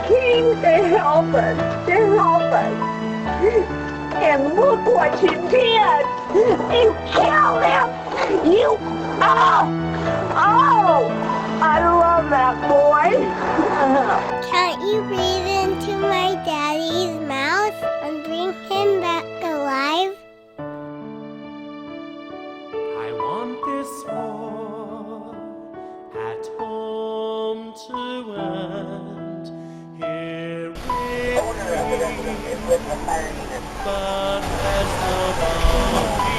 King to help us, to help us. And look what you did! You killed him! You... Oh! I love that boy! Can't you breathe into my daddy's mouth and bring him back alive? I want this war at home to end. Here with me, but there's nobody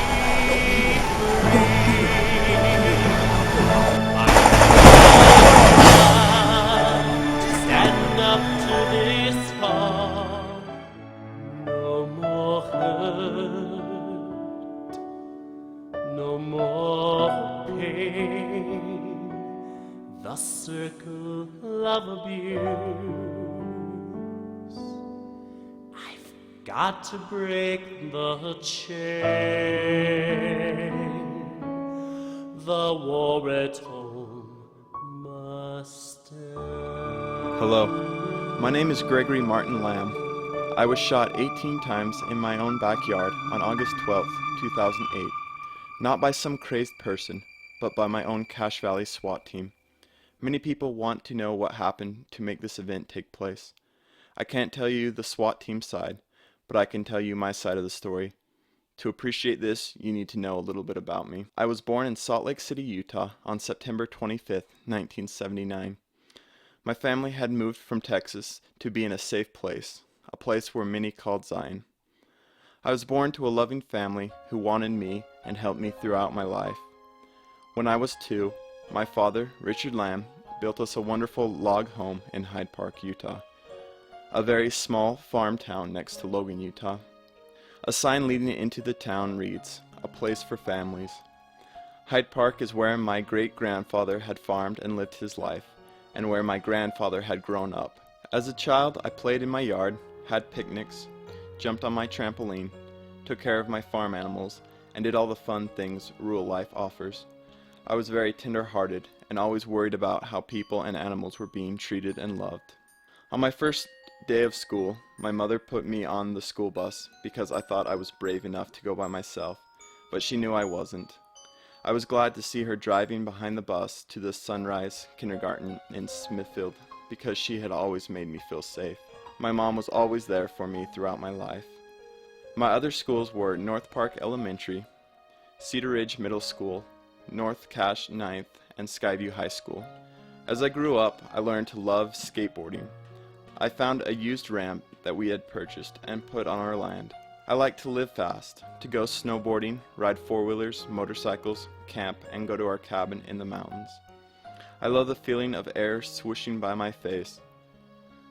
free. Stand up to this fall. No more hurt, no more pain. The circle of abuse. I've got to break the chain. The war at home must end. Hello, my name is GregLamb1. I was shot 18 times in my own backyard on August 12, 2008. Not by some crazed person, but by my own Cache Valley SWAT team. Many people want to know what happened to make this event take place. I can't tell you the SWAT team side, but I can tell you my side of the story. To appreciate this, you need to know a little bit about me. I was born in Salt Lake City, Utah on September 25, 1979. My family had moved from Texas to be in a safe place, a place where many called Zion. I was born to a loving family who wanted me and helped me throughout my life. When I was 2, my father, Richard Lamb, built us a wonderful log home in Hyde Park, Utah, a very small farm town next to Logan, Utah. A sign leading into the town reads, "A place for families." Hyde Park is where my great-grandfather had farmed and lived his life, and where my grandfather had grown up. As a child, I played in my yard, had picnics, jumped on my trampoline, took care of my farm animals, and did all the fun things rural life offers. I was very tender-hearted and always worried about how people and animals were being treated and loved. On my first day of school, my mother put me on the school bus because I thought I was brave enough to go by myself, but she knew I wasn't. I was glad to see her driving behind the bus to the Sunrise Kindergarten in Smithfield because she had always made me feel safe. My mom was always there for me throughout my life. My other schools were North Park Elementary, Cedar Ridge Middle School, North Cache 9th, and Skyview High School. As I grew up, I learned to love skateboarding. I found a used ramp that we had purchased and put on our land. I like to live fast, to go snowboarding, ride four-wheelers, motorcycles, camp, and go to our cabin in the mountains. I love the feeling of air swooshing by my face.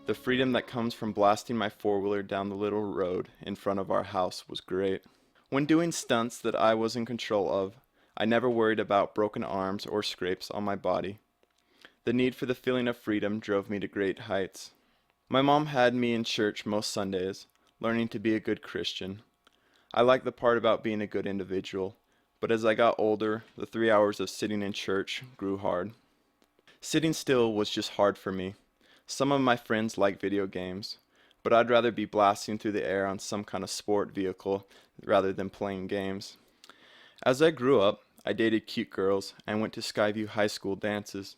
The freedom that comes from blasting my four-wheeler down the little road in front of our house was great. When doing stunts that I was in control of, I never worried about broken arms or scrapes on my body. The need for the feeling of freedom drove me to great heights. My mom had me in church most Sundays, learning to be a good Christian. I liked the part about being a good individual, but as I got older, the 3 hours of sitting in church grew hard. Sitting still was just hard for me. Some of my friends like video games, but I'd rather be blasting through the air on some kind of sport vehicle rather than playing games. As I grew up, I dated cute girls and went to Skyview High School dances.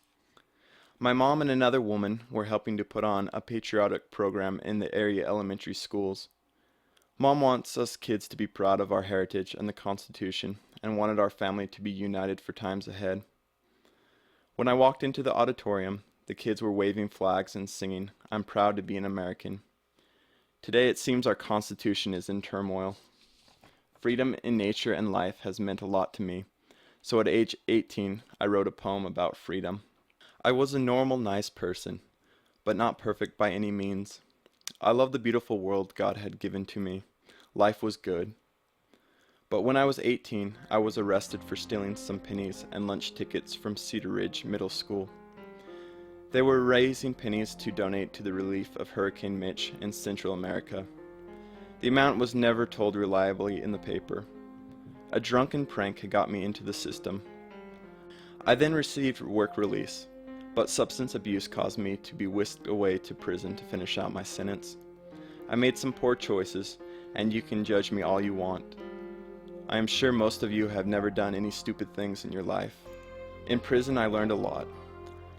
My mom and another woman were helping to put on a patriotic program in the area elementary schools. Mom wants us kids to be proud of our heritage and the Constitution and wanted our family to be united for times ahead. When I walked into the auditorium, the kids were waving flags and singing, "I'm proud to be an American." Today it seems our Constitution is in turmoil. Freedom in nature and life has meant a lot to me, so at age 18 I wrote a poem about freedom. I was a normal, nice person, but not perfect by any means. I loved the beautiful world God had given to me. Life was good. But when I was 18, I was arrested for stealing some pennies and lunch tickets from Cedar Ridge Middle School. They were raising pennies to donate to the relief of Hurricane Mitch in Central America. The amount was never told reliably in the paper. A drunken prank had got me into the system. I then received work release. but substance abuse caused me to be whisked away to prison to finish out my sentence. I made some poor choices, and you can judge me all you want. I am sure most of you have never done any stupid things in your life. In prison, I learned a lot.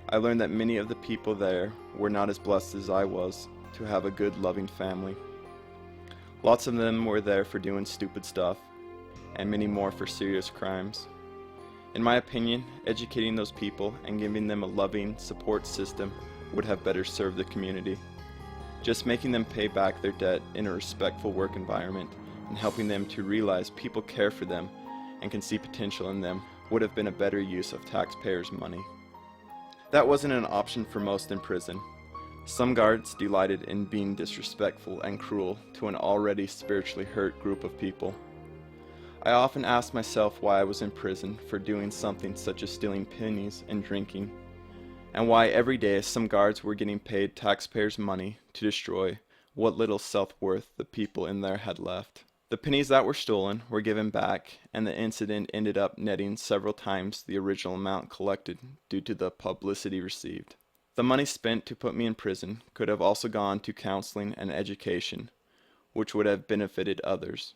I learned that many of the people there were not as blessed as I was to have a good, loving family. Lots of them were there for doing stupid stuff, and many more for serious crimes. In my opinion, educating those people and giving them a loving support system would have better served the community. Just making them pay back their debt in a respectful work environment and helping them to realize people care for them and can see potential in them would have been a better use of taxpayers' money. That wasn't an option for most in prison. Some guards delighted in being disrespectful and cruel to an already spiritually hurt group of people. I often asked myself why I was in prison for doing something such as stealing pennies and drinking, and why every day some guards were getting paid taxpayers' money to destroy what little self-worth the people in there had left. The pennies that were stolen were given back, and the incident ended up netting several times the original amount collected due to the publicity received. The money spent to put me in prison could have also gone to counseling and education, which would have benefited others.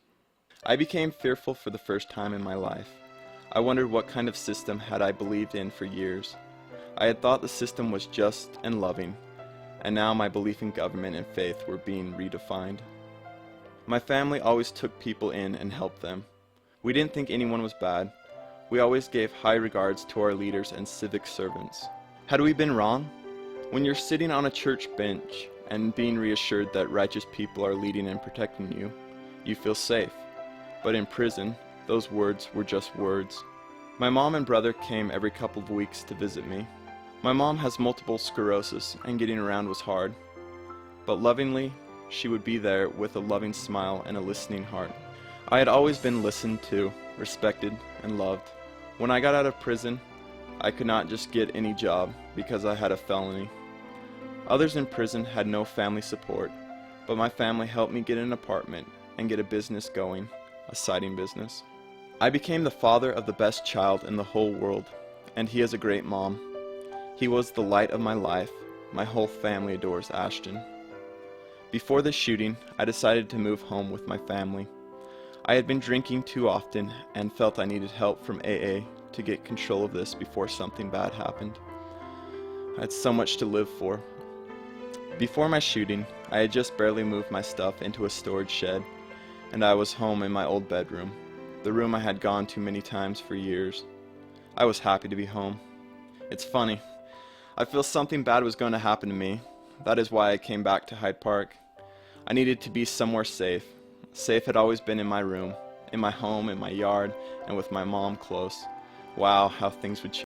I became fearful for the first time in my life. I wondered what kind of system had I believed in for years. I had thought the system was just and loving, and now my belief in government and faith were being redefined. My family always took people in and helped them. We didn't think anyone was bad. We always gave high regards to our leaders and civic servants. Had we been wrong? When you're sitting on a church bench and being reassured that righteous people are leading and protecting you, you feel safe. But in prison, those words were just words. My mom and brother came every couple of weeks to visit me. My mom has multiple sclerosis, and getting around was hard. But lovingly, she would be there with a loving smile and a listening heart. I had always been listened to, respected, and loved. When I got out of prison, I could not just get any job because I had a felony. Others in prison had no family support, but my family helped me get an apartment and get a business going, a siding business. I became the father of the best child in the whole world, and he is a great mom. He was the light of my life. My whole family adores Ashton. Before the shooting, I decided to move home with my family. I had been drinking too often and felt I needed help from AA to get control of this before something bad happened. I had so much to live for. Before my shooting, I had just barely moved my stuff into a storage shed, and I was home in my old bedroom, the room I had gone to many times for years. I was happy to be home. It's funny. I feel something bad was going to happen to me. That is why I came back to Hyde Park. I needed to be somewhere safe. Safe had always been in my room, in my home, in my yard, and with my mom close. Wow, how things would change.